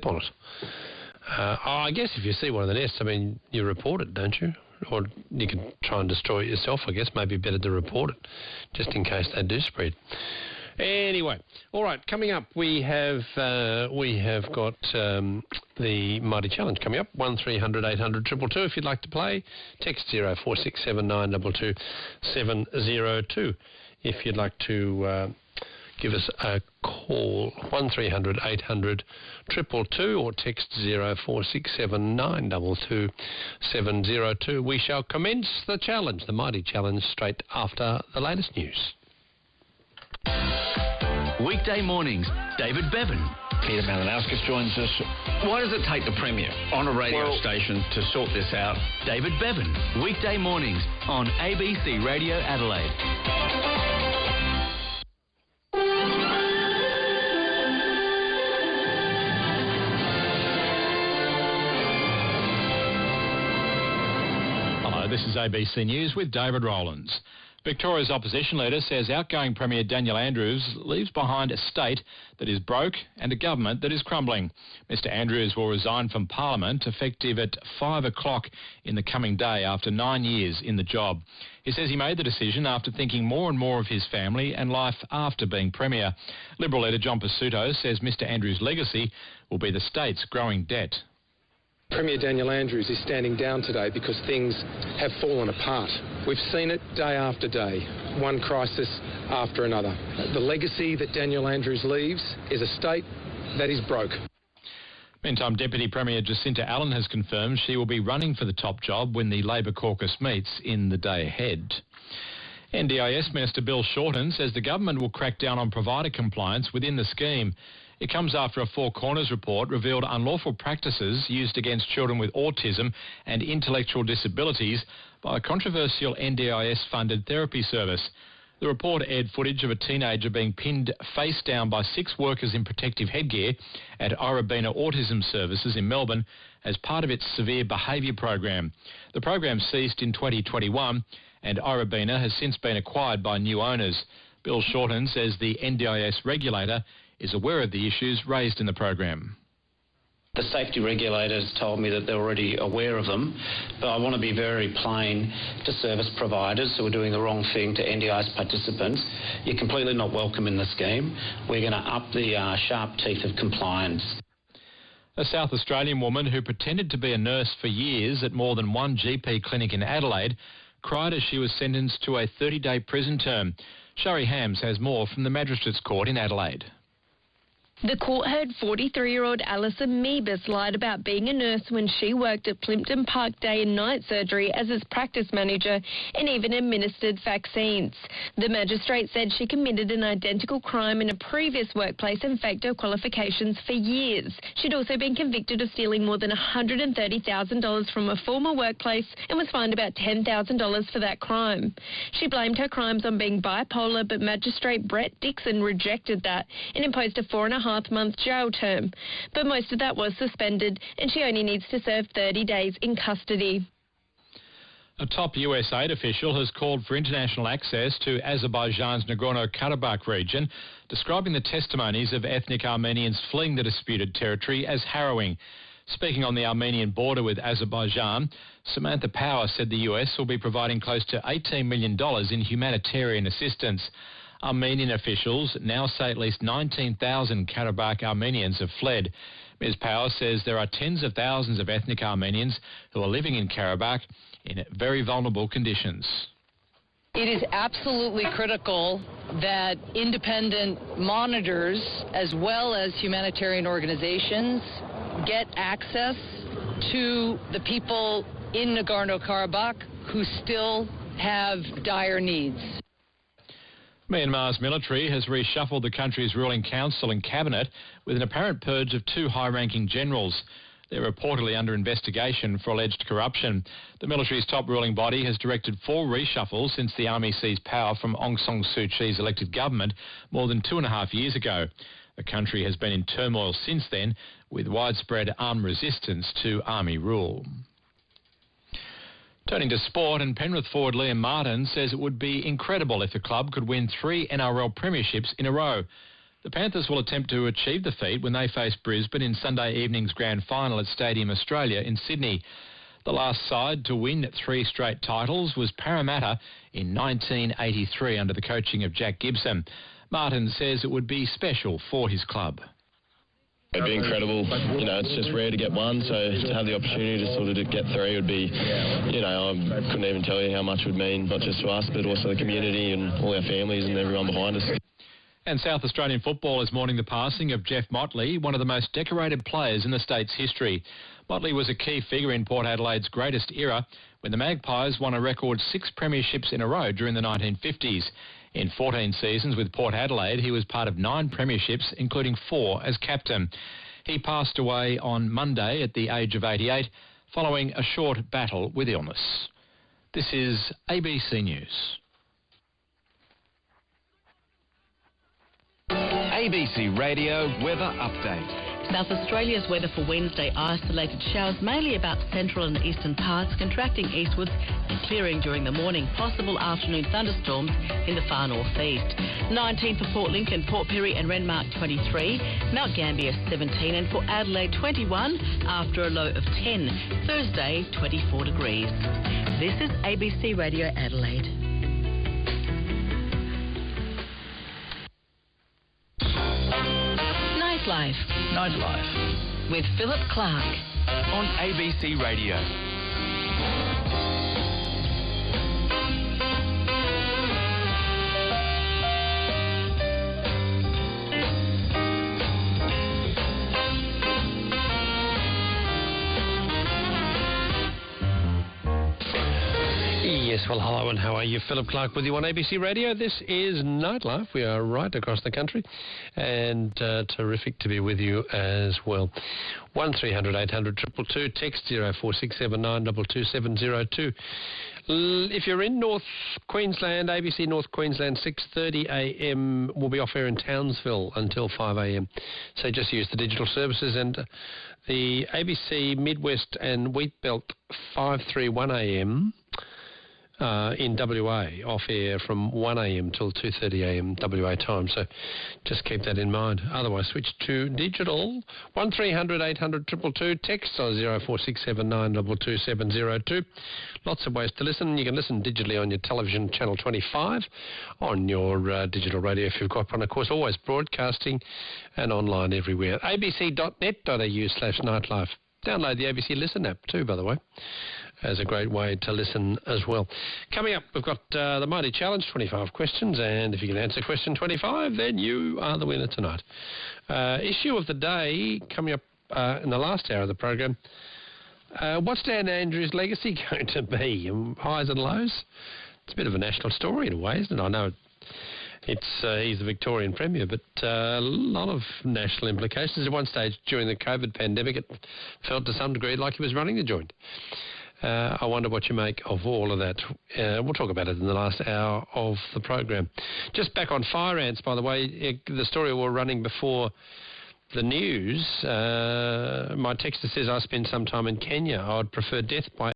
on it. I guess if you see one of the nests, I mean, you report it, don't you? Or you can try and destroy it yourself, I guess. Maybe better to report it, just in case they do spread. Anyway, all right, coming up, we have got the Mighty Challenge coming up, 1300 800 222 if you'd like to play. Text 0467 922 702 if you'd like to give us a call, 1300 800 222 or text 0467 922 702. We shall commence the challenge, the Mighty Challenge, straight after the latest news. Weekday mornings, David Bevan. Peter Malinowskis joins us. Why does it take the Premier on a radio station to sort this out? David Bevan, weekday mornings on ABC Radio Adelaide. Hello, this is ABC News with David Rowlands. Victoria's opposition leader says outgoing Premier Daniel Andrews leaves behind a state that is broke and a government that is crumbling. Mr Andrews will resign from Parliament effective at 5 o'clock in the coming day after 9 years in the job. He says he made the decision after thinking more and more of his family and life after being Premier. Liberal leader John Pesutto says Mr Andrews' legacy will be the state's growing debt. Premier Daniel Andrews is standing down today because things have fallen apart. We've seen it day after day, one crisis after another. The legacy that Daniel Andrews leaves is a state that is broke. Meantime, Deputy Premier Jacinta Allen has confirmed she will be running for the top job when the Labor caucus meets in the day ahead. NDIS Minister Bill Shorten says the government will crack down on provider compliance within the scheme. It comes after a Four Corners report revealed unlawful practices used against children with autism and intellectual disabilities by a controversial NDIS-funded therapy service. The report aired footage of a teenager being pinned face down by 6 workers in protective headgear at Armenia Autism Services in Melbourne as part of its severe behaviour program. The program ceased in 2021 and Armenia has since been acquired by new owners. Bill Shorten says the NDIS regulator is aware of the issues raised in the program. The safety regulators told me that they're already aware of them, but I want to be very plain to service providers who are doing the wrong thing, to NDIS participants. You're completely not welcome in the scheme. We're going to up the sharp teeth of compliance. A South Australian woman who pretended to be a nurse for years at more than one GP clinic in Adelaide cried as she was sentenced to a 30-day prison term. Sherry Hams has more from the Magistrates Court in Adelaide. The court heard 43-year-old Alison Meebus lied about being a nurse when she worked at Plympton Park Day and Night Surgery as its practice manager and even administered vaccines. The magistrate said she committed an identical crime in a previous workplace and faked her qualifications for years. She'd also been convicted of stealing more than $130,000 from a former workplace and was fined about $10,000 for that crime. She blamed her crimes on being bipolar, but Magistrate Brett Dixon rejected that and imposed a 4.5-month jail term. But most of that was suspended and she only needs to serve 30 days in custody. A top US aid official has called for international access to Azerbaijan's Nagorno-Karabakh region, describing the testimonies of ethnic Armenians fleeing the disputed territory as harrowing. Speaking on the Armenian border with Azerbaijan, Samantha Power said the US will be providing close to $18 million in humanitarian assistance. Armenian officials now say at least 19,000 Karabakh Armenians have fled. Ms. Power says there are tens of thousands of ethnic Armenians who are living in Karabakh in very vulnerable conditions. It is absolutely critical that independent monitors as well as humanitarian organizations get access to the people in Nagorno-Karabakh who still have dire needs. Myanmar's military has reshuffled the country's ruling council and cabinet with an apparent purge of 2 high-ranking generals. They're reportedly under investigation for alleged corruption. The military's top ruling body has directed 4 reshuffles since the army seized power from Aung San Suu Kyi's elected government more than 2.5 years ago. The country has been in turmoil since then, with widespread armed resistance to army rule. Turning to sport, and Penrith forward Liam Martin says it would be incredible if the club could win 3 NRL premierships in a row. The Panthers will attempt to achieve the feat when they face Brisbane in Sunday evening's grand final at Stadium Australia in Sydney. The last side to win 3 straight titles was Parramatta in 1983 under the coaching of Jack Gibson. Martin says it would be special for his club. It'd be incredible. You know, it's just rare to get one, so to have the opportunity to sort of get 3 would be, you know, I couldn't even tell you how much it would mean, not just to us, but also the community and all our families and everyone behind us. And South Australian football is mourning the passing of Jeff Motley, one of the most decorated players in the state's history. Motley was a key figure in Port Adelaide's greatest era when the Magpies won a record 6 premierships in a row during the 1950s. In 14 seasons with Port Adelaide, he was part of 9 premierships, including 4 as captain. He passed away on Monday at the age of 88, following a short battle with illness. This is ABC News. ABC Radio Weather Update. South Australia's weather for Wednesday: isolated showers mainly about central and eastern parts, contracting eastwards and clearing during the morning. Possible afternoon thunderstorms in the far northeast. 19 for Port Lincoln, Port Pirie and Renmark 23, Mount Gambier 17, and for Adelaide 21 after a low of 10. Thursday 24 degrees. This is ABC Radio Adelaide. Nightlife With Phillip Clark on ABC Radio. Yes, well, hello and how are you? Phillip Clark with you on ABC Radio. This is Nightlife. We are right across the country and terrific to be with you as well. 1300 800 222, text 0467 22702. If you're in North Queensland, ABC North Queensland, 6:30am, we'll be off air in Townsville until 5am. So just use the digital services, and the ABC Midwest and Wheatbelt 531am. In WA, off air from 1am till 2:30am WA time. So just keep that in mind. Otherwise, switch to digital. 1300 800 222, text 0467 22702. Lots of ways to listen. You can listen digitally on your television, channel 25, on your digital radio if you've got one. Of course, always broadcasting and online everywhere. abc.net.au/nightlife. Download the ABC Listen app too, by the way, as a great way to listen as well. Coming up, we've got the Mighty Challenge, 25 questions, and if you can answer question 25, then you are the winner tonight. Issue of the day coming up in the last hour of the program. What's Dan Andrews' legacy going to be? Highs and lows? It's a bit of a national story in a way, isn't it? I know he's the Victorian Premier, but a lot of national implications. At one stage during the COVID pandemic, it felt to some degree like he was running the joint. I wonder what you make of all of that. We'll talk about it in the last hour of the program. Just back on fire ants, by the way, the story we're running before the news. My texter says I spent some time in Kenya. I would prefer death by